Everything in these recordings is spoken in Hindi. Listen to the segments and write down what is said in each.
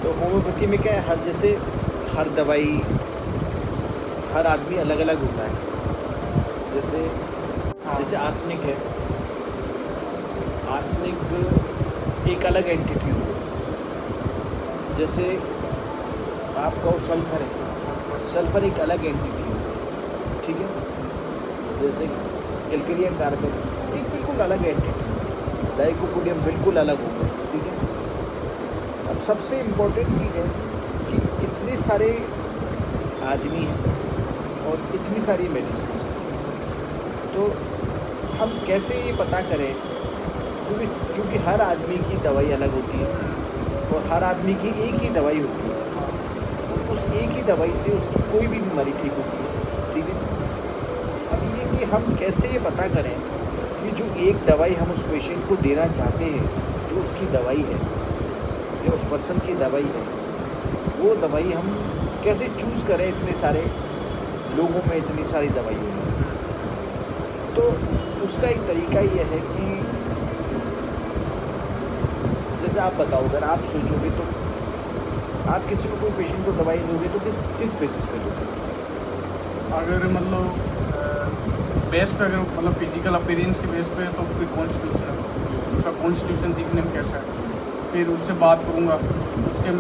तो होम्योपैथी में क्या है, हर जैसे हर दवाई हर आदमी अलग अलग होता है। जैसे हाँ जैसे आर्सेनिक है, आर्सेनिक एक अलग एंटिटी हुई। जैसे आपका वो सल्फर है, सल्फर एक अलग एंटिटी है, ठीक है। जैसे कैल्केरियम कार्बन एक बिल्कुल अलग एंटिटी, डाइकोपोडियम बिल्कुल अलग हो गए, ठीक है। अब सबसे इम्पोर्टेंट चीज़ है कि इतने सारे आदमी हैं और इतनी सारी मेडिसिन हैं, तो हम कैसे ये पता करें, क्योंकि हर आदमी की दवाई अलग होती है और हर आदमी की एक ही दवाई होती है। उस एक ही दवाई से उसकी कोई भी बीमारी ठीक होती है, ठीक है। अब ये कि हम कैसे ये पता करें कि जो एक दवाई हम उस पेशेंट को देना चाहते हैं, जो उसकी दवाई है या उस पर्सन की दवाई है, वो दवाई हम कैसे चूज़ करें इतने सारे लोगों में, इतनी सारी दवाइयों में। तो उसका एक तरीका ये है कि जैसे आप बताओ, अगर आप सोचोगे तो आप किसी को कोई पेशेंट को दवाई दोगे तो किस किस बेसिस पे दोगे? अगर मतलब बेस पे, अगर मतलब फिजिकल अपीयरेंस के बेस पे, तो फिर कॉन्स्टिट्यूशन है, उसका कॉन्स्टिट्यूशन दिखने में कैसा है, फिर उससे बात करूँगा, उसके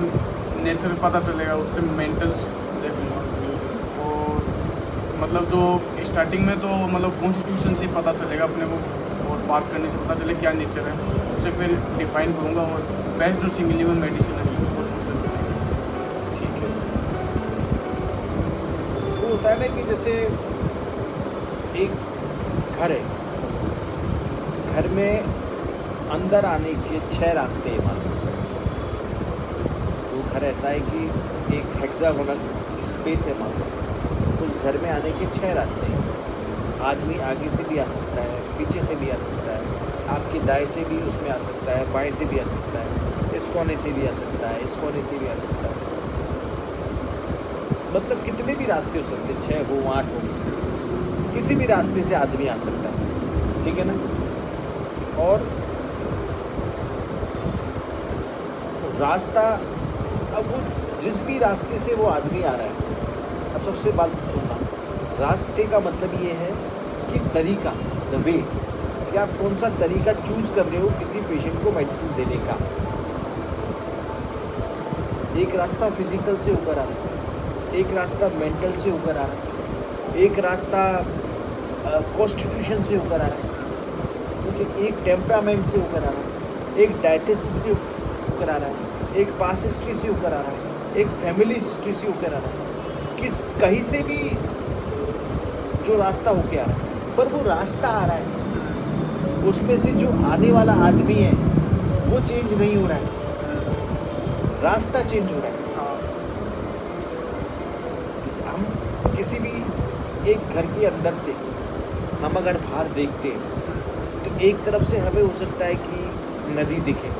नेचर पता चलेगा, उससे मेंटल्स देखूँगा। और मतलब जो स्टार्टिंग में तो मतलब कॉन्स्टिट्यूशन से पता चलेगा अपने को, और बात करने से पता चले क्या नेचर है, उससे फिर डिफाइन करूँगा और बेस्ट जो सिमिलर मेडिसिन है वो चूज करूँगा। ठीक है। वो होता है ना कि जैसे एक घर है, घर में अंदर आने के 6 रास्ते हैं मान लो। वो घर ऐसा है कि एक हेक्सागोनल स्पेस है मान लो, उस घर में आने के 6 रास्ते हैं। आदमी आगे से भी आ सकता है, पीछे से भी आ सकता है, आपके दाएं से भी उसमें आ सकता है, बाएं से भी आ सकता है, इस कोने से भी आ सकता है, इस कोने से भी आ सकता है। मतलब कितने भी रास्ते हो सकते हैं, 6 हो 8 हो, किसी भी रास्ते से आदमी आ सकता है, ठीक है ना। और रास्ता, अब वो जिस भी रास्ते से वो आदमी आ रहा है, अब सबसे बात सुनना, रास्ते का मतलब ये है कि तरीका, द वे, कि आप कौन सा तरीका चूज़ कर रहे हो किसी पेशेंट को मेडिसिन देने का। एक रास्ता फिजिकल से ऊपर आ रहा है, एक रास्ता मेंटल से ऊपर आ रहा है, एक रास्ता कॉन्स्टिट्यूशन से ऊपर आ रहा है, ठीक है, एक टेम्परामेंट से ऊपर आ रहा है, एक डायथिसिस से ऊपर आ रहा है, एक पास हिस्ट्री से ऊपर आ रहा है, एक फैमिली हिस्ट्री से ऊपर आ रहा है। किस कहीं से भी जो रास्ता होके आ रहा है, पर वो रास्ता आ रहा है, उसमें से जो आने वाला आदमी है वो चेंज नहीं हो रहा है, रास्ता चेंज हो रहा है। हम किसी भी एक घर के अंदर से हम अगर बाहर देखते हैं तो एक तरफ से हमें हो सकता है कि नदी दिखे,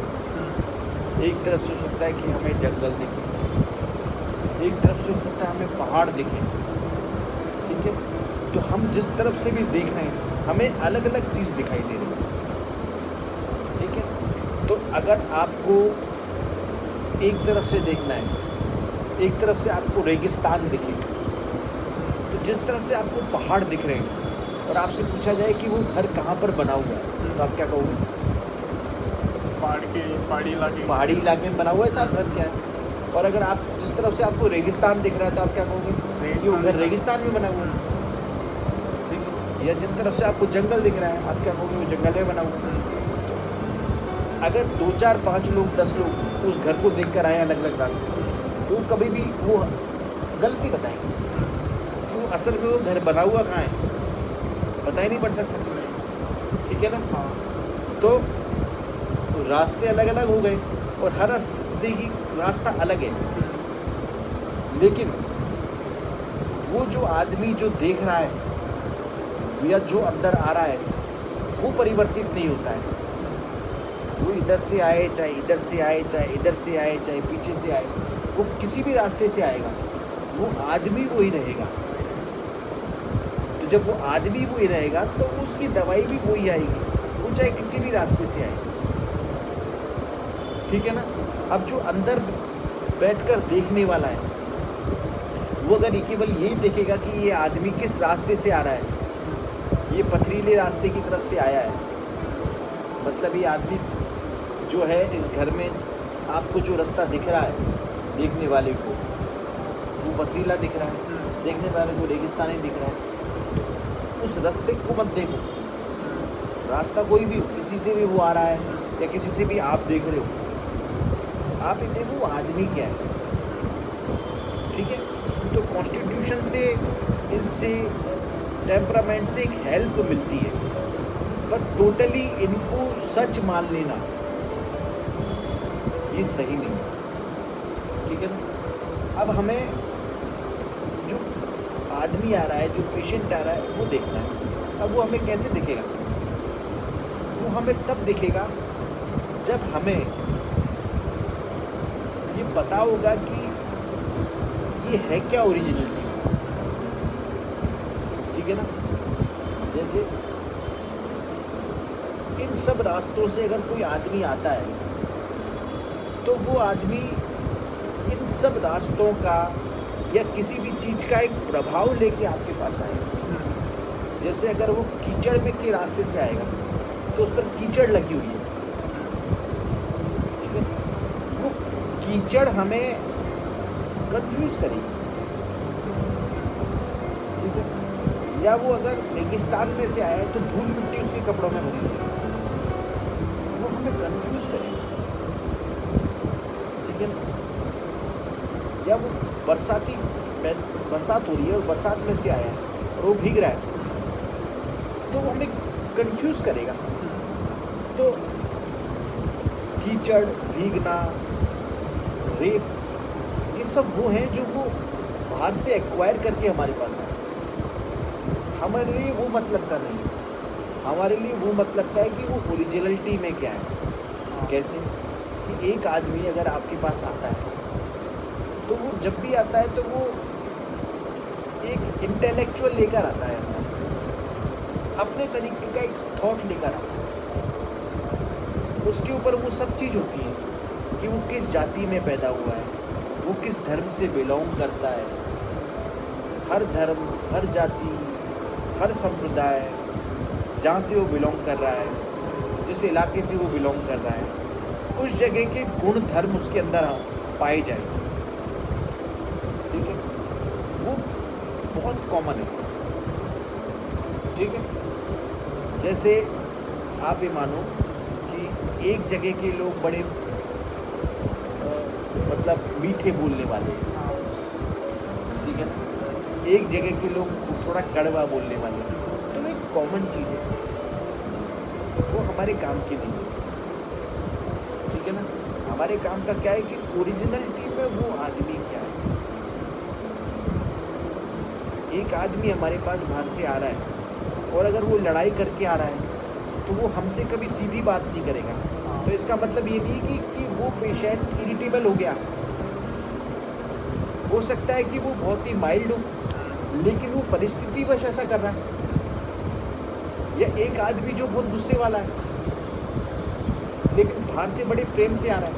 एक तरफ से हो सकता है कि हमें जंगल दिखे, एक तरफ से हो सकता है हमें पहाड़ दिखे, ठीक है। तो हम जिस तरफ से भी देख रहे हैं हमें अलग अलग चीज़ दिखाई दे रही है, ठीक है। तो अगर आपको एक तरफ से देखना है, एक तरफ से आपको रेगिस्तान दिखे, तो जिस तरफ से आपको पहाड़ दिख रहे हैं और आपसे पूछा जाए कि वो घर कहाँ पर बना हुआ है, तो आप क्या कहोगे? पहाड़ी इलाके में बना हुआ है साहब, घर क्या है। और अगर आप जिस तरफ से आपको रेगिस्तान दिख रहा है तो आप क्या कहोगे? कि वो घर रेगिस्तान में बना हुआ है, ठीक है। या जिस तरफ से आपको जंगल दिख रहा है आप क्या कहोगे? वो जंगल में बना हुआ है। अगर 2 4 5 लोग 10 लोग उस घर को देख कर आए अलग अलग रास्ते से, तो कभी भी वो गलती बताएंगे कि वो असल में वो घर बना हुआ कहाँ है, पता ही नहीं पड़ सकता, ठीक है ना। तो रास्ते अलग अलग हो गए और हर रास्ते की रास्ता अलग है, लेकिन वो जो आदमी जो देख रहा है या जो अंदर आ रहा है वो परिवर्तित नहीं होता है। वो इधर से आए चाहे इधर से आए, चाहे इधर से आए चाहे पीछे से आए, वो किसी भी रास्ते से आएगा, वो आदमी वही रहेगा। तो जब वो आदमी वही रहेगा तो उसकी दवाई भी वही आएगी, वो चाहे किसी भी रास्ते से आए, ठीक है ना। अब जो अंदर बैठकर देखने वाला है, वो अगर केवल यही देखेगा कि ये आदमी किस रास्ते से आ रहा है, ये पथरीले रास्ते की तरफ से आया है, मतलब ये आदमी जो है इस घर में आपको जो रास्ता दिख रहा है देखने वाले को वो पथरीला दिख रहा है, देखने वाले को रेगिस्तानी दिख रहा है, उस रास्ते को मत देखो। रास्ता कोई भी हो, किसी से भी वो आ रहा है या किसी से भी आप देख रहे हो, आप ये देखो वो आदमी क्या है। ठीक है, तो कॉन्स्टिट्यूशन से, इनसे, टेम्परामेंट से एक हेल्प मिलती है, पर टोटली इनको सच मान लेना ये सही नहीं है। ठीक है ना। अब हमें जो आदमी आ रहा है, जो पेशेंट आ रहा है, वो देखना है। अब वो हमें कैसे दिखेगा? वो हमें तब दिखेगा जब हमें ये पता होगा कि ये है क्या ओरिजिनलिटी। ठीक है ना। जैसे इन सब रास्तों से अगर कोई आदमी आता है तो वो आदमी इन सब रास्तों का या किसी भी चीज़ का एक प्रभाव लेके आपके पास आएगा। जैसे अगर वो कीचड़ में के रास्ते से आएगा तो उस पर कीचड़ लगी हुई है। ठीक है, वो कीचड़ हमें कंफ्यूज करेगी। ठीक है, या वो अगर रेगिस्तान में से आया है तो धूल मिट्टी उसके कपड़ों में भरी हुई है, वो हमें कंफ्यूज करेगी। ठीक है ना। या वो बरसात हो रही है और बरसात में से आया है और वो भीग रहा है तो वो हमें कंफ्यूज करेगा। तो कीचड़, भीगना, रेत, ये सब वो हैं जो वो बाहर से एक्वायर करके हमारे पास आए। हमारे लिए वो मतलब का नहीं है। हमारे लिए वो मतलब का है कि वो ओरिजिनलिटी में क्या है। कैसे कि एक आदमी अगर आपके पास आता है तो वो जब भी आता है तो वो एक इंटेलेक्चुअल लेकर आता है, अपने तरीके का एक थॉट लेकर आता है। उसके ऊपर वो सब चीज़ होती है कि वो किस जाति में पैदा हुआ है, वो किस धर्म से बिलोंग करता है। हर धर्म, हर जाति, हर संप्रदाय जहाँ से वो बिलोंग कर रहा है, जिस इलाके से वो बिलोंग कर रहा है, उस जगह के गुण धर्म उसके अंदर पाए जाएंगे। ठीक है, वो बहुत कॉमन है। ठीक है, जैसे आप ये मानो कि एक जगह के लोग बड़े मतलब मीठे बोलने वाले हैं। ठीक है ना। एक जगह के लोग थोड़ा कड़वा बोलने वाले हैं। तो वो एक कॉमन चीज़ है, वो हमारे काम की नहीं है। ठीक है ना। हमारे काम का क्या है कि ओरिजिनलिटी में वो आदमी क्या है। एक आदमी हमारे पास बाहर से आ रहा है और अगर वो लड़ाई करके आ रहा है तो वो हमसे कभी सीधी बात नहीं करेगा। तो इसका मतलब ये नहीं कि वो पेशेंट इरिटेबल हो गया। हो सकता है कि वो बहुत ही माइल्ड हो, लेकिन वो परिस्थितिवश ऐसा कर रहा है। या एक आदमी जो बहुत गुस्से वाला है लेकिन बाहर से बड़े प्रेम से आ रहा है,